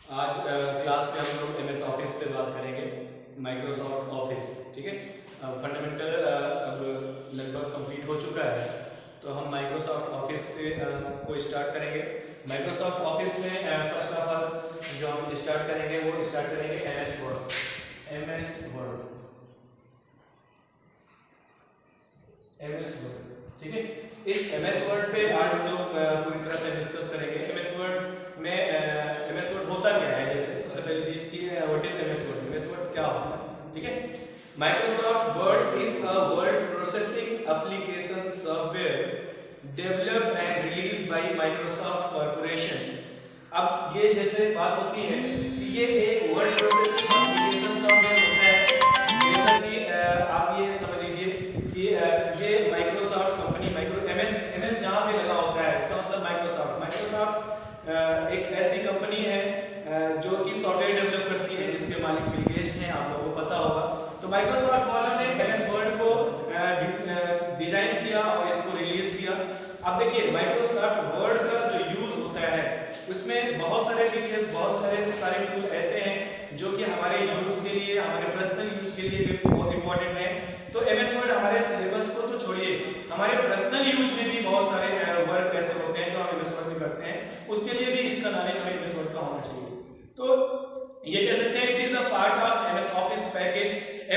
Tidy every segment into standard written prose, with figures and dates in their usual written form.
आज क्लास में हम लोग MS ऑफिस पे बात करेंगे, माइक्रोसॉफ्ट ऑफिस। ठीक है, फंडामेंटल अब लगभग कंप्लीट हो चुका है, तो हम माइक्रोसॉफ्ट ऑफिस पे को स्टार्ट करेंगे। माइक्रोसॉफ्ट ऑफिस में फर्स्ट ऑफ ऑल जो हम स्टार्ट करेंगे वो स्टार्ट करेंगे MS वर्ड। MS वर्ड, ठीक है। इस MS वर्ड पे आज हम लोग पूरी तरह से डिस्कस करेंगे। MS वर्ड में MS वर्ड होता क्या है, जैसे सबसे पहली चीज की what is MS word. MS word क्या होता है, ठीक है। Microsoft word is a word processing application software developed and release by Microsoft corporation. अब ये जैसे बात होती है कि ये एक वर्ड प्रोसेसिंग एप्लीकेशन सॉफ्टवेयर होता है, जैसा कि आप ये समझ लीजिए कि ये माइक्रोसॉफ्ट कंपनी MS जहाँ पे लगा होता है, इसका मतलब माइक्रोसॉफ्ट एक ऐसी कंपनी है जो कि सॉफ्टवेयर डेवलप करती है, जिसके मालिक बिल गेट्स हैं, आप लोगों को पता होगा। तो माइक्रोसॉफ्ट वालों ने MS वर्ड को डिजाइन किया और इसको रिलीज किया। अब देखिए माइक्रोसॉफ्ट वर्ड का जो यूज होता है उसमें बहुत सारे फीचर्स, बहुत सारे टूल ऐसे हैं जो कि हमारे यूज के लिए, हमारे पर्सनल यूज के लिए भी बहुत इंपॉर्टेंट है। तो MS वर्ड हमारे सिलेबस को तो छोड़िए, हमारे पर्सनल यूज में भी बहुत सारे वर्क ऐसे होते हैं जो हम MS वर्ड में करते हैं, उसके लिए भी इसका नॉलेज हमें MS वर्ड का होना चाहिए। तो ये कह सकते हैं it is a part of MS office package.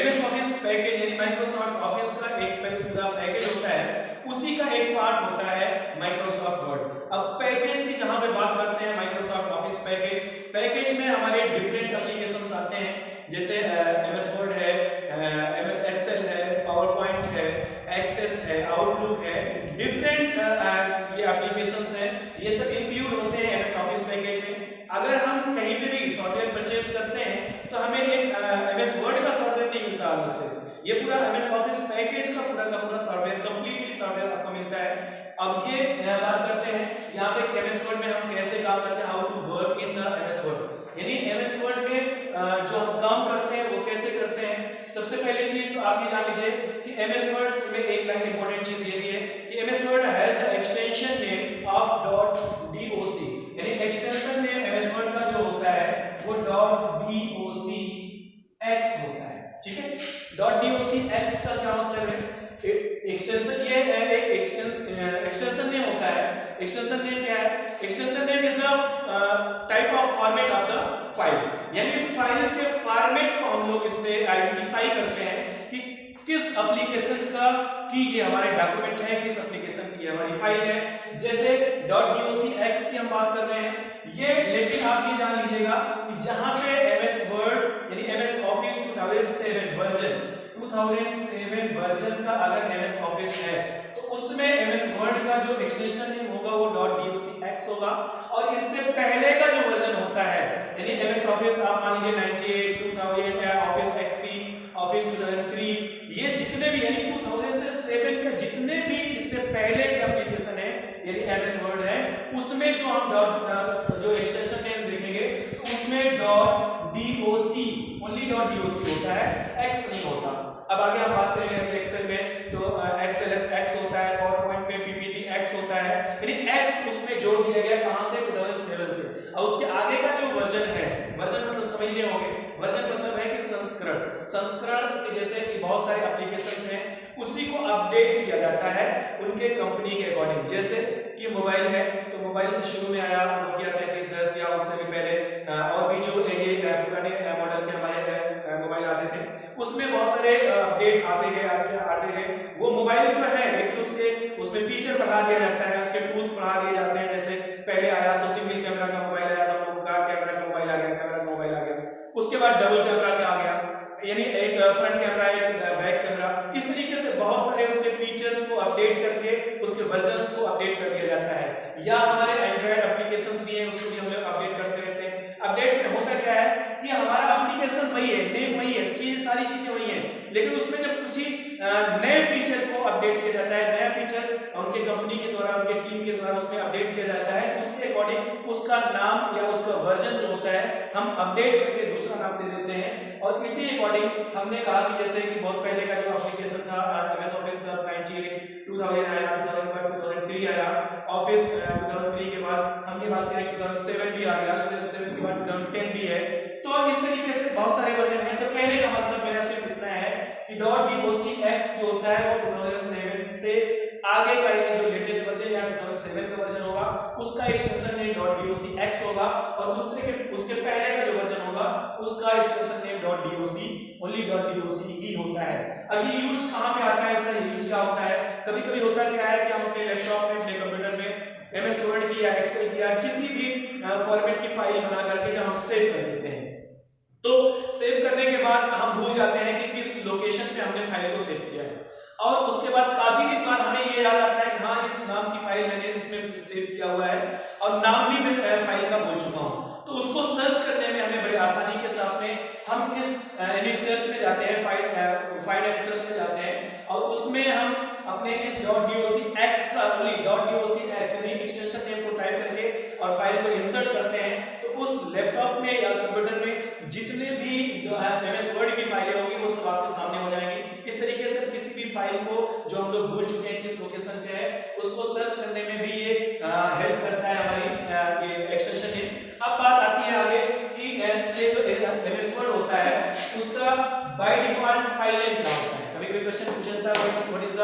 MS office package यानी माइक्रोसॉफ्ट ऑफिस का एक पूरा पैकेज होता है, उसी का एक पार्ट होता है माइक्रोसॉफ्ट वर्ड। अब पैकेज की जहां पे बात करते हैं, माइक्रोसॉफ्ट ऑफिस पैकेज में हमारे डिफरेंट एप्लीकेशंस आते हैं, जैसे MS वर्ड है, MS एक्सेल है, पावर पॉइंट है, एक्सेस है, आउटलुक है, डिफरेंट ये एप्लीकेशंस हैं, ये सब इंक्लूड होते हैं MS ऑफिस पैकेज में। अगर हम कहीं पे भी सॉफ्टवेयर परचेज करते हैं तो हमें एक MS वर्ड का सॉफ्टवेयर नहीं मिलता अलग से, ये पूरा MS ऑफिस पैकेज का पूरा सॉफ्टवेयर, कंप्लीटली सॉफ्टवेयर आपको मिलता है। अब ये बात करते हैं यहाँ पे MS वर्ड में हम कैसे काम करते हैं, how to work in the MS word, यानी MS वर्ड में जो हम काम करते हैं वो कैसे करते हैं। सबसे पहली चीज तो आप ये जान लीजिए कि MS वर्ड में एक लाइन इंपॉर्टेंट चीज ये भी है कि MS word has the extension name of .doc, यानी एक्सटेंशन नेम MS वर्ड का जो होता है वो .docx होता है, ठीक है। .docx का क्या मतलब है, एक्सटेंशन ये एक एक्सटेंशन नेम होता है। एक्सटेंशन नेम क्या है, extension name is the type of format of the file, यानी फाइल के फॉर्मेट को हम लोग इससे आइडेंटिफाई करते हैं कि किस एप्लीकेशन का कि ये हमारे डॉक्यूमेंट है, किस एप्लीकेशन की हमारी फाइल है। जैसे .docx की हम बात कर रहे हैं ये, लेकिन आप ये जान लीजिएगा कि जहां पे MS वर्ड यानी MS ऑफिस 2007 वर्जन का अगर MS ऑफिस है तो उसमें MS वर्ड का जो एक्सटेंशन नेम होगा वो .docx होगा, और इससे पहले का जो वर्जन होता है यानी MS ऑफिस आप मान लीजिए 98, 2000, ऑफिस XP, ऑफिस 2003, ये जितने भी यानी 2000 से 7 का जितने भी इससे पहले के एप्लीकेशन है यानी MS वर्ड है, उसमें जो हम जो एक्सटेंशन नेम देखेंगे तो उसमें .doc ओनली .doc होता है, x नहीं होता। अब आगे हम बात करेंगे एक्सेल में तो XLS x होता है, पावर पॉइंट में PPT x होता है, यानी x उसमें जोड़ दिया गया कहां से, 2007 से। और उसके आगे का जो वर्जन है, वर्जन मतलब समझ रहे होंगे, वर्जन मतलब है कि संस्करण के जैसे कि बहुत सारे एप्लीकेशंस हैं उसी को अपडेट किया जाता है उनके कंपनी के अकॉर्डिंग। जैसे कि मोबाइल है तो मोबाइल शुरू में आया नोकिया 3310 या उससे भी पहले और भी जो ये पुराने मॉडल के हमारे मोबाइल आते थे, उसमें बहुत सारे अपडेट आते गए। वो मोबाइल तो है लेकिन उसमें फीचर बढ़ा दिया जाता है, उसके टूल्स बढ़ा दिए जाते हैं। जैसे पहले आया तो सिंगल कैमरा का मोबाइल आया था, हम लोगों का कैमरा का मोबाइल आ गया, कैमरा का मोबाइल आ गया। उसके बाद डबल कैमरा का आ गया, यानी एक फ्रंट कैमरा एक बैक कैमरा। इस तरीके से बहुत सारे उसके फीचर्स को अपडेट करके उसके वर्जन्स को अपडेट कर दिया जाता है। या हमारे एंड्रॉइड एप्लीकेशंस भी हैं, उसको भी हम लोग अपडेट करते रहते हैं। अपडेट होता क्या है कि हमारा एप्लीकेशन वही है, नेम वही है, सारी चीजें वही हैं, लेकिन उसमें जब कुछ नए फीचर को अपडेट किया जाता है, नया फीचर उनके कंपनी के द्वारा, उनके टीम के द्वारा उसमें अपडेट किया जाता है, उसके अकॉर्डिंग उसका नाम या उसका वर्जन जो होता है हम अपडेट करके दूसरा नाम दे देते हैं। और इसी अकॉर्डिंग हमने कहा कि जैसे कि बहुत पहले का जो एप्लीकेशन था एमएस ऑफिस का 98 2000 आया, 2001 2003 आया, ऑफिस 2003 के बाद हम ये बात करें 2007 भी आ गया, 2007 के बाद 2010 भी है। तो इस तरीके से बहुत सारे वर्जन हैं। तो कहने का मतलब मेरा सिर्फ इतना है कि .docx जो होता है वो 2007 से आगे का जो लेटेस्ट वर्जन या 2007 का वर्जन होगा उसका एक्सटेंशन नेम .docx होगा, और उसके पहले का जो वर्जन होगा उसका एक्सटेंशन नेम ओनली .doc ही होता है। अब ये यूज कहां पे आता है, इसका यूज क्या होता है? कभी-कभी होता क्या है कि हम अपने लैपटॉप में, अपने कंप्यूटर में एमएस वर्ड की या एक्सेल की या किसी भी फॉर्मेट की फाइल बना करके जब हम सेव कर देते हैं, तो सेव करने के बाद हम भूल जाते हैं कि किस लोकेशन पे हमने फाइल को सेव किया है, और उसके बाद काफी दिन बाद हमें ये याद आता है कि हाँ इस नाम की फाइल मैंने इसमें सेव किया हुआ है और नाम भी मैं फाइल का भूल चुका हूँ। तो उसको सर्च करने में हमें बड़ी आसानी के साथ में हम इस सर्च में जाते हैं, फाइंड एंड सर्च में जाते हैं, और उसमें हम अपने इस .docx का .docx यानी एक्सटेंशन नेम को टाइप करके और फाइल को इंसर्ट करते हैं। तो उस लैपटॉप में या कंप्यूटर में जितने भी एमएस वर्ड की फाइलें होंगी वो सब आपके सामने हो जाएंगी। इस तरीके से किसी भी फाइल को जो हम लोग भूल चुके हैं किस लोकेशन पे है उसको सर्च करने में भी ये हेल्प करता है हमारी ये एक्सटेंशन नेम। अब बात आती है आगे कि ये जो एमएस वर्ड होता है उसका बाय डिफॉल्ट फाइल नेम क्या होता है। कभी-कभी क्वेश्चन पूछा जाता है what is the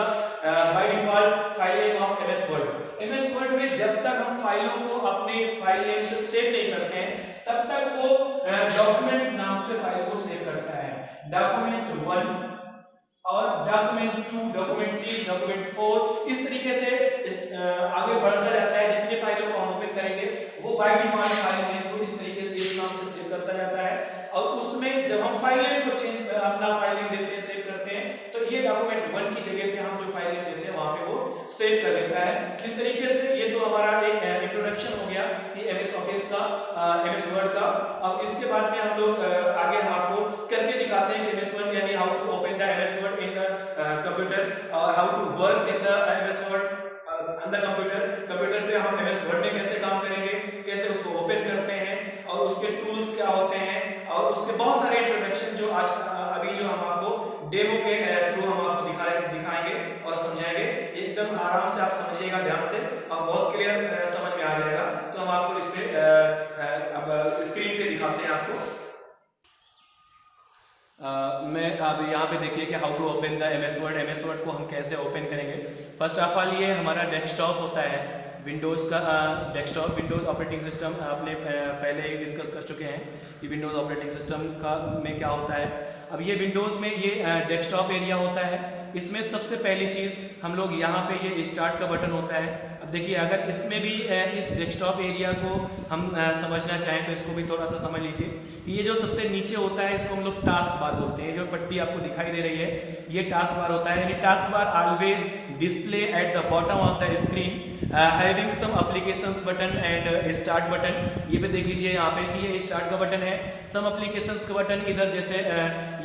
by default file name of MS word. MS word में जब तक हम फाइलों को अपने फाइल नेम से सेव नहीं करते हैं तब तक वो डॉक्यूमेंट नाम से फाइल को सेव करता है। डॉक्यूमेंट 1 और डॉक्यूमेंट 2, डॉक्यूमेंट 3, डॉक्यूमेंट 4 इस तरीके से आगे बढ़ता जाता है। जितनी फाइलों को हम ओपन करेंगे वो बाय डिफॉल्ट फाइल नेम को इस तरीके से इस नाम से सेव करता जाता है, और उसमें जब हम फाइल नेम को चेंज अपना फाइल नेम देते हैं, सेव करते हैं, तो ये डॉक्यूमेंट 1 की जगह पे हम जो फाइल नेम देते हैं वहां पे वो सेव कर लेता है। इस तरीके से ये तो हमारा एक इंट्रोडक्शन हो गया कि एमएस ऑफिस का, एमएस वर्ड का। अब इसके बाद में हम लोग आगे हम आपको करके दिखाते हैं कि एमएस वर्ड यानी how to open the MS word in the computer, how to work in the MS Word on the computer। Computer पे हम MS Word में कैसे काम करेंगे, कैसे उसको ओपन करते हैं और उसके टूल्स क्या होते हैं, और उसके बहुत सारे इंट्रोडक्शन जो आज अभी जो हम आपको डेमो के थ्रू हम आपको दिखाएंगे और समझाएंगे। एकदम आराम से आप समझिएगा ध्यान से और बहुत क्लियर समझ में आ जाएगा। तो हम आपको इस पे अब स्क्रीन पे दिखाते हैं आपको। मैं अब यहाँ पे देखिए कि how to open the MS word को हम कैसे ओपन करेंगे। फर्स्ट ऑफ ऑल ये हमारा डेस्कटॉप होता है, विंडोज़ का डेस्कटॉप, विंडोज़ ऑपरेटिंग सिस्टम आपने पहले ही डिस्कस कर चुके हैं कि विंडोज़ ऑपरेटिंग सिस्टम का में क्या होता है। अब ये विंडोज़ में ये डेस्कटॉप एरिया होता है। इसमें सबसे पहली चीज़ हम लोग यहाँ पे ये स्टार्ट का बटन होता है। अब देखिए अगर इसमें भी इस डेस्कटॉप एरिया को हम समझना चाहें तो इसको भी थोड़ा सा समझ लीजिए। ये जो सबसे नीचे होता है इसको हम लोग टास्क बार बोलते हैं। जो पट्टी आपको दिखाई दे रही है ये टास्क बार होता है, यानी task bar always display at the bottom of the screen having some applications button and start button. ये पे देख लीजिए यहाँ पे कि ये स्टार्ट का बटन है, सम एप्लीकेशंस का बटन इधर, जैसे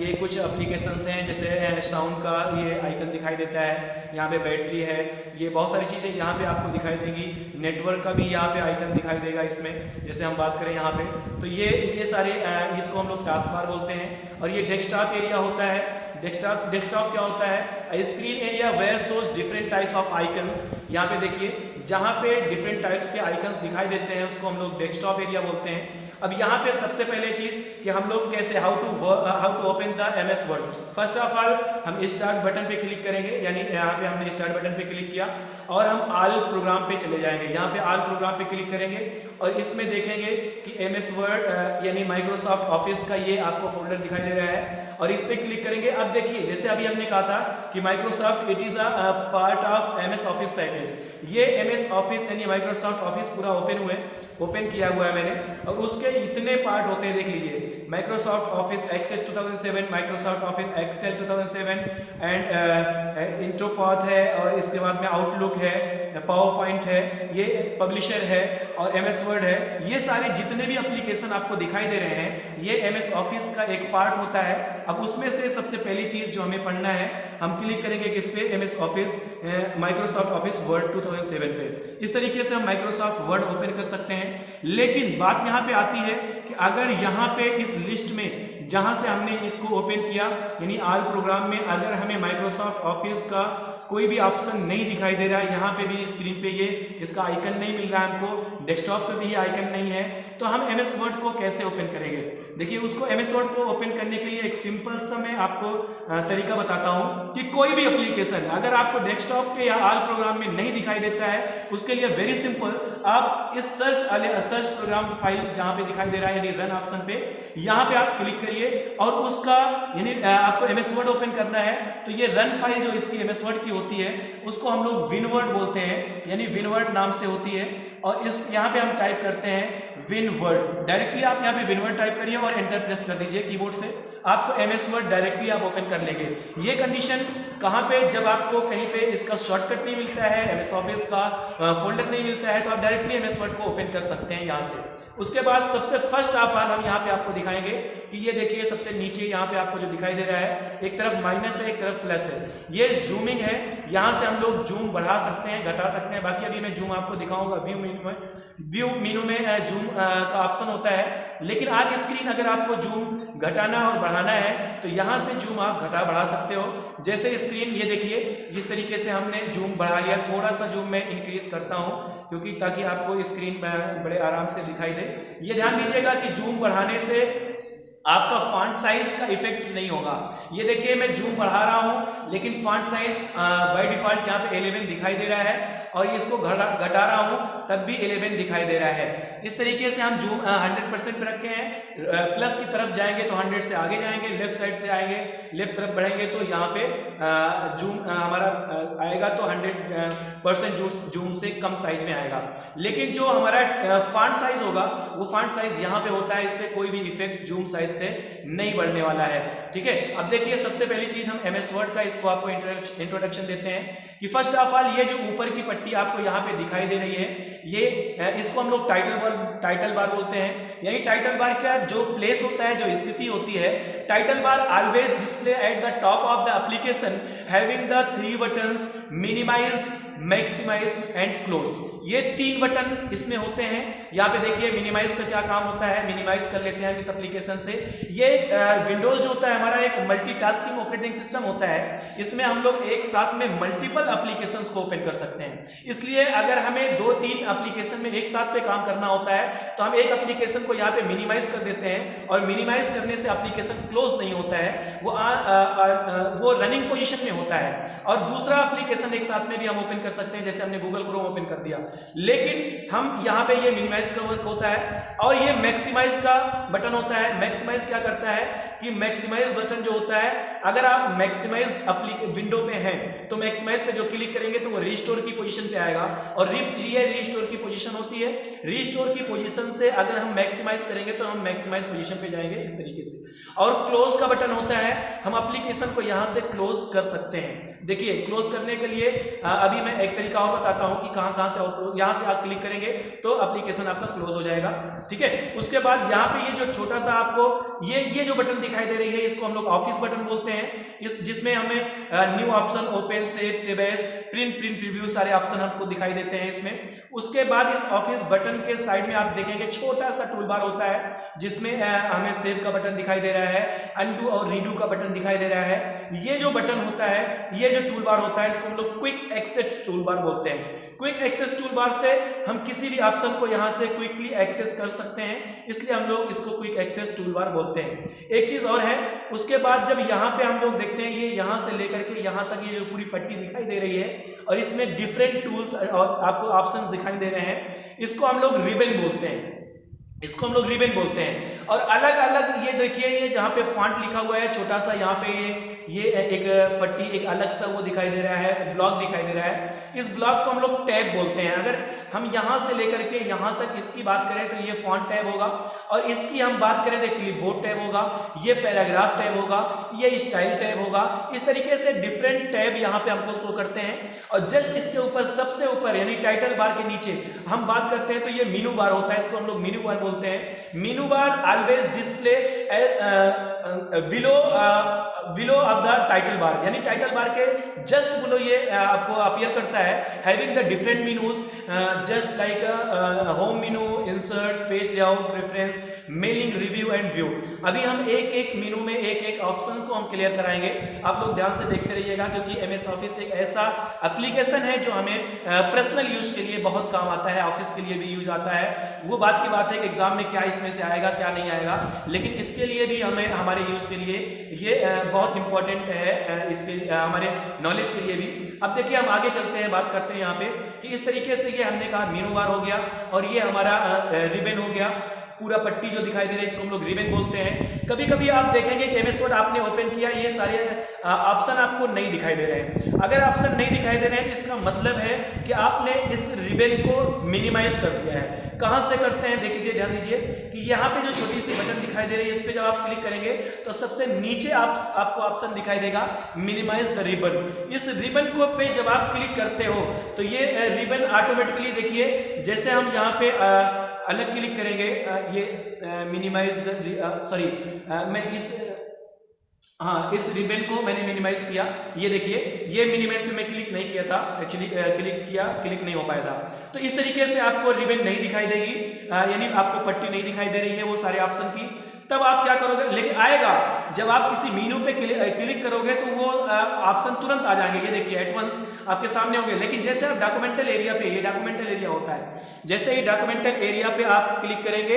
ये कुछ एप्लीकेशंस हैं जैसे साउंड का ये आइकन दिखाई देता है, यहाँ पे बैटरी है, ये बहुत सारी चीज़ें यहाँ पे आपको दिखाई देंगी। नेटवर्क का भी यहाँ पे आइकन दिखाई देगा इसमें, जैसे हम बात करें यहाँ पे तो ये सारे इसको हम लोग टास्क बार बोलते हैं। और ये डेस्कटॉप एरिया होता है। डेस्कटॉप क्या होता है? Screen area where shows different types of icons. यहाँ पे देखिए जहाँ पे डिफरेंट टाइप्स के आइकन्स दिखाई देते हैं उसको हम लोग डेस्कटॉप एरिया बोलते हैं। अब यहाँ पे सबसे पहले चीज कि हम लोग कैसे how to open the MS word. First of all हम स्टार्ट बटन पे क्लिक करेंगे, यानी यहाँ पे हमने स्टार्ट बटन पे क्लिक किया और हम ऑल प्रोग्राम पे चले जाएंगे। यहाँ पे ऑल प्रोग्राम पे क्लिक करेंगे और इसमें देखेंगे कि एमएस वर्ड यानी माइक्रोसॉफ्ट ऑफिस का ये आपको फोल्डर दिखाई दे रहा है और इस पे क्लिक करेंगे। अब देखिए जैसे अभी हमने कहा था कि Microsoft it is a part of MS office package. ये एमएस ऑफिस यानी माइक्रोसॉफ्ट ऑफिस पूरा ओपन किया हुआ है मैंने, और उसके इतने पार्ट होते हैं, देख लीजिए, Microsoft Office Access 2007, Microsoft Office Excel 2007 and InfoPath है, और इसके बाद में आउटलुक है, पावर पॉइंट है, ये पब्लिशर है और MS वर्ड है। ये सारे जितने भी एप्लीकेशन आपको दिखाई दे रहे हैं ये MS ऑफिस का एक पार्ट होता है। अब उसमें से सबसे पहली चीज जो हमें पढ़ना है, हम क्लिक करेंगे किस पे, MS office, Microsoft office word 2007 पे। इस तरीके से हम माइक्रोसॉफ्ट वर्ड ओपन कर सकते हैं। लेकिन बात यहाँ पे आती है कि अगर यहाँ पे इस लिस्ट में जहां से हमने इसको ओपन किया यानी ऑल प्रोग्राम में अगर हमें माइक्रोसॉफ्ट ऑफिस का कोई भी ऑप्शन नहीं दिखाई दे रहा है, यहाँ पे भी स्क्रीन पे ये इसका आइकन नहीं मिल रहा है हमको, डेस्कटॉप पे भी ये आइकन नहीं है, तो हम MS वर्ड को कैसे ओपन करेंगे? देखिए, उसको MS वर्ड को ओपन करने के लिए एक सिंपल सा मैं आपको तरीका बताता हूँ कि कोई भी एप्लीकेशन अगर आपको डेस्कटॉप पे या ऑल प्रोग्राम में नहीं दिखाई देता है, उसके लिए वेरी सिंपल, आप इस सर्च प्रोग्राम फाइल जहाँ पे दिखाई दे रहा है यानी रन ऑप्शन पे, यहाँ पे आप क्लिक करिए और उसका यानी आपको MS वर्ड ओपन करना है, तो ये रन फाइल जो इसकी MS वर्ड की होती है उसको हम लोग विनवर्ड बोलते हैं, यानी विनवर्ड नाम से होती है। और इस यहाँ पे हम टाइप करते हैं विनवर्ड, डायरेक्टली आप यहाँ पे विनवर्ड टाइप करिए और एंटर प्रेस कर दीजिए कीबोर्ड से, आपको MS वर्ड डायरेक्टली आप ओपन कर लेंगे। ये कंडीशन कहाँ पे, जब आपको कहीं पे इसका शॉर्टकट नहीं मिलता है, MS ऑफिस का फोल्डर नहीं मिलता है, तो आप डायरेक्टली MS वर्ड को ओपन कर सकते हैं यहाँ से। उसके बाद सबसे फर्स्ट ऑफ ऑल हम यहाँ पे आपको दिखाएंगे कि ये देखिए सबसे नीचे यहाँ पे आपको जो दिखाई दे रहा है, एक तरफ माइनस है एक तरफ प्लस है, ये जूमिंग है, यहाँ से हम लोग जूम बढ़ा सकते हैं घटा सकते हैं। बाकी अभी मैं जूम आपको दिखाऊंगा, व्यू मेनू में जूम का ऑप्शन होता है, लेकिन आज स्क्रीन अगर आपको जूम घटाना और बढ़ाना है तो यहाँ से जूम आप घटा बढ़ा सकते हो। जैसे स्क्रीन ये देखिए जिस तरीके से हमने जूम बढ़ा लिया, थोड़ा सा जूम मैं इंक्रीज करता हूँ क्योंकि ताकि आपको स्क्रीन बड़े आराम से दिखाई दे। ये ध्यान दीजिएगा कि जूम बढ़ाने से आपका फॉन्ट साइज का इफेक्ट नहीं होगा। ये देखिए मैं जूम बढ़ा रहा हूं लेकिन फॉन्ट साइज बाय डिफॉल्ट यहाँ पे 11 दिखाई दे रहा है, और इसको घटा रहा हूं तब भी 11 दिखाई दे रहा है। इस तरीके से हम जूम 100% पे रखे हैं, प्लस की तरफ जाएंगे तो 100 से आगे जाएंगे, लेफ्ट साइड से आएंगे लेफ्ट तरफ बढ़ेंगे तो यहाँ पे जूम हमारा आएगा तो 100% जूम से कम साइज में आएगा। लेकिन जो हमारा फॉन्ट साइज होगा वो फॉन्ट साइज यहाँ पे होता है, इस पर कोई भी इफेक्ट जूम साइज से नहीं बढ़ने वाला है। ठीक है, अब देखिए सबसे पहली चीज हम MS वर्ड का इसको आपको इंट्रोडक्शन देते हैं कि फर्स्ट ऑफ ऑल ये जो ऊपर की पट्टी आपको यहाँ पे दिखाई दे रही है, ये इसको हम लोग टाइटल बार बोलते हैं। यानी टाइटल बार का जो प्लेस होता है, जो स्थिति होती है, title bar always display at the top of the application having the 3 buttons minimize, maximize and close. ये 3 बटन इसमें होते हैं। यहाँ पे देखिए मिनिमाइज का क्या काम होता है, मिनिमाइज कर लेते हैं इस एप्लीकेशन से। ये विंडोज जो होता है हमारा एक मल्टीटास्किंग ऑपरेटिंग सिस्टम होता है, इसमें हम लोग एक साथ में मल्टीपल एप्लीकेशंस को ओपन कर सकते हैं। इसलिए अगर हमें 2-3 एप्लीकेशन में एक साथ पे काम करना होता है तो हम एक एप्लीकेशन को यहाँ पे मिनिमाइज कर देते हैं, और मिनिमाइज करने से एप्लीकेशन क्लोज नहीं होता है, वो रनिंग पोजीशन में होता है, और दूसरा एप्लीकेशन एक साथ में भी हम ओपन कर सकते हैं, जैसे हमने गूगल क्रोम ओपन कर दिया। लेकिन हम यहाँ पे ये मिनिमाइज का वर्क होता है, और ये मैक्सिमाइज का बटन होता है। मैक्सिमाइज क्या करता है कि मैक्सिमाइज बटन जो होता है, अगर आप मैक्सिमाइज विंडो पे हैं तो मैक्सिमाइज पे जो क्लिक करेंगे तो वो रीस्टोर की पोजीशन पे आएगा, और ये रीस्टोर की पोजीशन होती है। रीस्टोर की पोजीशन से अगर हम मैक्सिमाइज करेंगे तो हम मैक्सिमाइज पोजीशन पे जाएंगे इस तरीके से। और क्लोज का बटन होता है, हम एप्लीकेशन को यहाँ से क्लोज कर सकते हैं। देखिए क्लोज करने के लिए अभी मैं एक तरीका और बताता हूँ कि कहाँ से यहाँ से आप क्लिक करेंगे तो एप्लीकेशन आपका क्लोज हो जाएगा। ठीक है, उसके बाद यहाँ पे ये जो छोटा सा आपको ये जो बटन दिखाई दे रही है, इसको हम लोग ऑफिस बटन बोलते हैं। जिसमें हमें new option, open, save as, print review सारे ऑप्शन आपको दिखाई देते हैं इसमें। उसके बाद इस ऑफिस बटन के साइड में आप देखेंगे छोटा सा टूल बार होता है, जिसमें हमें सेव का बटन दिखाई दे रहा है, अनडू और रीडू का बटन दिखाई दे रहा है। ये जो बटन होता है, ये जो टूल बार होता है, इसको हम लोग क्विक एक्सेस टूल बार बोलते हैं। क्विक एक्सेस टूल बार से हम किसी भी ऑप्शन को यहां से क्विकली एक्सेस कर सकते हैं, इसलिए हम लोग इसको क्विक एक्सेस टूल बार बोलते हैं। एक चीज और है, उसके बाद जब यहाँ पे हम लोग देखते हैं, ये यहाँ से लेकर के यहाँ तक ये जो पूरी पट्टी दिखाई दे रही है, और इसमें डिफरेंट टूल्स और आपको ऑप्शंस दिखाई दे रहे हैं, इसको हम लोग रिबन बोलते हैं। इसको हम लोग रिबन बोलते हैं। और अलग अलग ये देखिए, ये जहाँ पे फॉन्ट लिखा हुआ है छोटा सा, यहाँ पे ये एक पट्टी, एक अलग सा वो दिखाई दे रहा है, ब्लॉक दिखाई दे रहा है। इस ब्लॉक को हम लोग टैब बोलते हैं। अगर हम यहां से लेकर के यहां तक इसकी बात करें तो ये फॉन्ट टैब होगा, और इसकी हम बात करें तो क्लिपबोर्ड टैब होगा, ये पैराग्राफ टैब होगा, ये स्टाइल टैब होगा। इस तरीके से डिफरेंट टैब यहाँ पे हमको शो करते हैं। और जस्ट इसके ऊपर, सबसे ऊपर यानी टाइटल बार के नीचे हम बात करते हैं तो ये मेनू बार होता है, इसको हम लोग मेनू बार बोलते हैं। मेनू बार always display below of the title bar, यानी टाइटल बार के जस्ट बिलो ये आपको अपीयर करता है, having the different menus just like home menu, insert, page layout, preference, mailing, review and view. अभी हम एक एक मेनू में एक एक ऑप्शन को हम क्लियर कराएंगे, आप लोग ध्यान से देखते रहिएगा, क्योंकि एमएस ऑफिस एक ऐसा एप्लीकेशन है जो हमें पर्सनल यूज के लिए बहुत काम आता है, ऑफिस के लिए भी यूज आता है। वो बात की बात है कि एग्जाम में क्या इसमें से आएगा क्या नहीं आएगा, लेकिन इसके लिए भी हमें हमारे यूज के लिए ये बहुत इंपॉर्टेंट है, इसके हमारे नॉलेज के लिए भी। अब देखिए हम आगे चलते हैं, बात करते हैं यहाँ पे कि इस तरीके से ये हमने कहा मेनू बार हो गया, और ये हमारा रिबन हो गया। पूरा पट्टी जो दिखाई दे रहा है इसको हम लोग रिबन बोलते हैं। कभी कभी आप देखेंगे कि एमएस वर्ड आपने ओपन किया, ये सारे ऑप्शन आपको नहीं दिखाई दे रहे हैं। अगर ऑप्शन नहीं दिखाई दे रहे हैं तो इसका मतलब है कि आपने इस रिबन को मिनिमाइज कर दिया है। कहां से करते हैं देखिए, ध्यान दीजिए कि यहाँ पे जो छोटी सी बटन दिखाई दे रही है, इस पे जब आप क्लिक करेंगे तो सबसे नीचे आपको ऑप्शन दिखाई देगा मिनिमाइज द रिबन। इस रिबन को पे जब आप क्लिक करते हो तो ये रिबन ऑटोमेटिकली, देखिए जैसे हम यहाँ पे अलग क्लिक करेंगे, ये मिनिमाइज मैं इस रिबन को मैंने मिनिमाइज किया। ये देखिए, ये मिनिमाइज पे मैं क्लिक नहीं किया था, एक्चुअली क्लिक नहीं हो पाया था। तो इस तरीके से आपको रिबन नहीं दिखाई देगी, यानी आपको पट्टी नहीं दिखाई दे रही है वो सारे ऑप्शन की। तब आप क्या करोगे, लेकिन आएगा जब आप किसी मेनू पे क्लिक करोगे तो वो ऑप्शन तुरंत आ जाएंगे, ये देखिए एडवांस आपके सामने होंगे। लेकिन जैसे आप डॉक्यूमेंटल एरिया पे, ये डॉक्यूमेंटल एरिया होता है, जैसे ही डॉक्यूमेंटल एरिया पे आप क्लिक करेंगे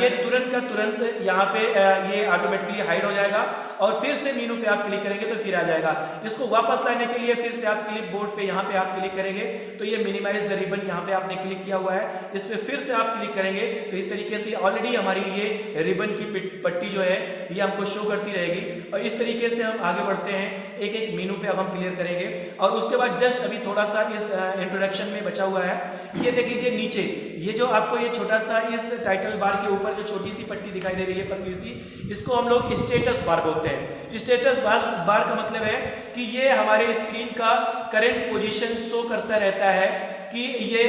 ये तुरंत का तुरंत यहाँ पे ये ऑटोमेटिकली हाइड हो जाएगा, और फिर से मेनू पे आप क्लिक करेंगे तो फिर आ जाएगा। इसको वापस लाने के लिए फिर से आप क्लिपबोर्ड पे यहाँ पे आप क्लिक करेंगे तो ये मिनिमाइज द रिबन यहाँ पे आपने क्लिक किया हुआ है, इस पे फिर से आप क्लिक करेंगे तो इस तरीके से ऑलरेडी हमारी ये रिबन की पट्टी जो है ये हमको शो करती रहेगी। और इस तरीके से हम आगे बढ़ते हैं, एक एक मेनू पे अब हम क्लियर करेंगे। और उसके बाद जस्ट अभी थोड़ा सा इस इंट्रोडक्शन में बचा हुआ है, ये देख लीजिए नीचे ये जो आपको ये छोटा सा इस टाइटल बार के ऊपर जो छोटी सी पट्टी दिखाई दे रही है पतली सी, इसको हम लोग स्टेटस बार बोलते हैं। स्टेटस बार का मतलब है कि ये हमारे स्क्रीन का करंट पोजीशन शो करता रहता है, कि ये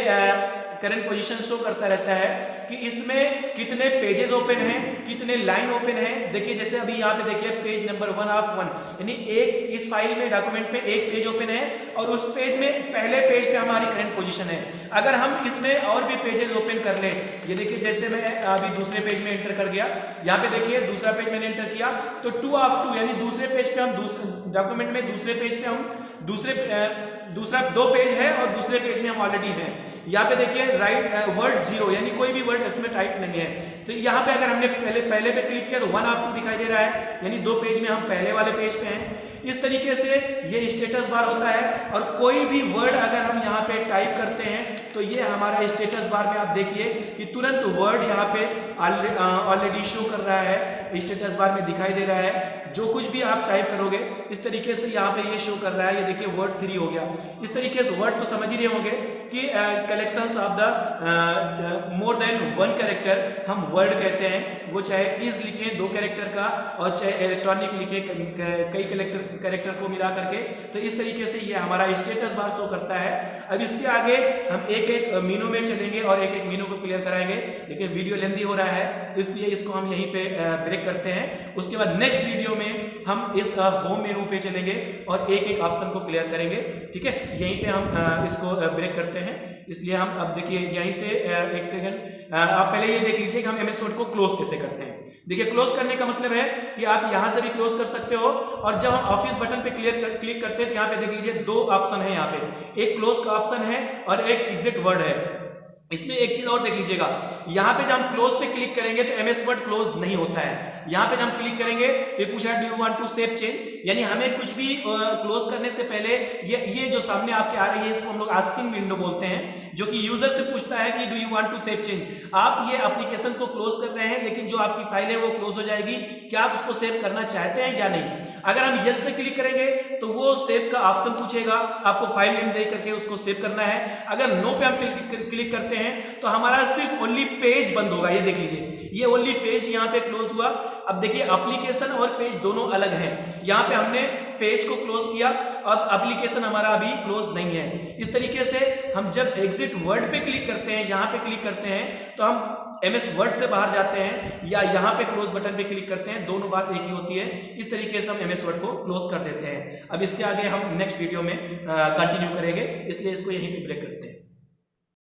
करंट पोजीशन शो करता रहता है कि इसमें कितने पेजेस ओपन हैं, कितने लाइन ओपन हैं। देखिए जैसे अभी यहाँ पे देखिए पेज नंबर 1 ऑफ 1, यानी एक इस फाइल में डॉक्यूमेंट में एक पेज ओपन है, और उस पेज में पहले पेज पे हमारी करंट पोजीशन है। अगर हम इसमें और भी पेजेस ओपन कर ले, ये देखिए जैसे मैं अभी दूसरे पेज में एंटर कर गया, यहाँ पे देखिए दूसरा पेज मैंने एंटर किया तो 2 ऑफ 2, यानी दूसरे पेज पे हम डॉक्यूमेंट में दूसरे पेज पे हम दूसरा 2 पेज है और दूसरे पेज में हम ऑलरेडी हैं। यहाँ पे देखिए राइट वर्ड 0, यानी कोई भी वर्ड इसमें टाइप नहीं है। तो यहाँ पे अगर हमने पहले पे क्लिक किया तो 1 ऑफ 2 दिखाई दे रहा है, यानी 2 पेज में हम पहले वाले पेज पे हैं। इस तरीके से ये स्टेटस बार होता है, और कोई भी वर्ड अगर हम यहाँ पे टाइप करते हैं तो ये हमारा स्टेटस बार में आप देखिए कि तुरंत वर्ड यहाँ पे ऑलरेडी शो कर रहा है, स्टेटस बार में दिखाई दे रहा है। जो कुछ भी आप टाइप करोगे इस तरीके से यहाँ पे ये शो कर रहा है। ये देखिए वर्ड 3 हो गया। इस तरीके से वर्ड तो समझ ही रहे होंगे कि collections of the more than 1 character हम वर्ड कहते हैं। वो चाहे कीज लिखें 2 कैरेक्टर का, और चाहे इलेक्ट्रॉनिक लिखें कई कैरेक्टर को मिला करके। तो इस तरीके से ये हमारा स्टेटस बार शो करता है। अब इसके आगे हम एक एक मेनू में चलेंगे और एक एक मेनू को क्लियर कराएंगे, लेकिन वीडियो लेंदी हो रहा है इसलिए इसको हम यहीं पे ब्रेक करते हैं। उसके बाद नेक्स्ट वीडियो में हम इस होम मेनू पे चलेंगे और एक एक ऑप्शन को क्लियर करेंगे। ठीक है, यहीं पे हम इसको ब्रेक करते हैं। इसलिए हम अब देखिए यहीं से एक सेकंड आप पहले ये देख लीजिए कि हम एमएस वर्ड को क्लोज कैसे करते हैं। देखिए क्लोज करने का मतलब है कि आप यहां से भी क्लोज कर सकते हो, और जब हम ऑफिस बटन पे क्लिक करते हैं तो यहाँ पे देख लीजिए 2 ऑप्शन है। यहाँ पे एक क्लोज का ऑप्शन है और एक एग्जिट वर्ड है। इसमें एक चीज और देख लीजिएगा, यहाँ पे जब हम क्लोज पे क्लिक करेंगे तो एमएस वर्ड क्लोज नहीं होता है। यहाँ पे जब हम क्लिक करेंगे तो ये पूछा do you want to save change, यानी हमें कुछ भी क्लोज करने से पहले ये जो सामने आपके आ रही है इसको हम लोग आस्किंग विंडो बोलते हैं, जो कि यूजर से पूछता है कि do you want to save change. आप ये एप्लीकेशन को क्लोज कर रहे हैं लेकिन जो आपकी फाइल है वो क्लोज हो जाएगी, क्या आप उसको सेव करना चाहते हैं या नहीं। अगर हम यस पे क्लिक करेंगे तो वो सेव का ऑप्शन पूछेगा, आपको फाइल नेम दे करके उसको सेव करना है। अगर नो पे हम क्लिक करते हैं तो हमारा सिर्फ ओनली पेज बंद होगा। ये देख लीजिए, ये ओनली पेज यहाँ पे क्लोज हुआ। अब देखिए एप्लीकेशन और पेज दोनों अलग हैं। यहाँ पे हमने पेज को क्लोज किया और एप्लीकेशन हमारा अभी क्लोज नहीं है। इस तरीके से हम जब एग्जिट वर्ड पे क्लिक करते हैं, यहाँ पे क्लिक करते हैं तो हम एमएस वर्ड से बाहर जाते हैं या यहाँ पे क्लोज बटन पे क्लिक करते हैं, दोनों बात एक ही होती है। इस तरीके से हम एमएस वर्ड को क्लोज कर देते हैं। अब इसके आगे हम नेक्स्ट वीडियो में कंटिन्यू करेंगे, इसलिए इसको यहीं पे ब्रेक करते हैं।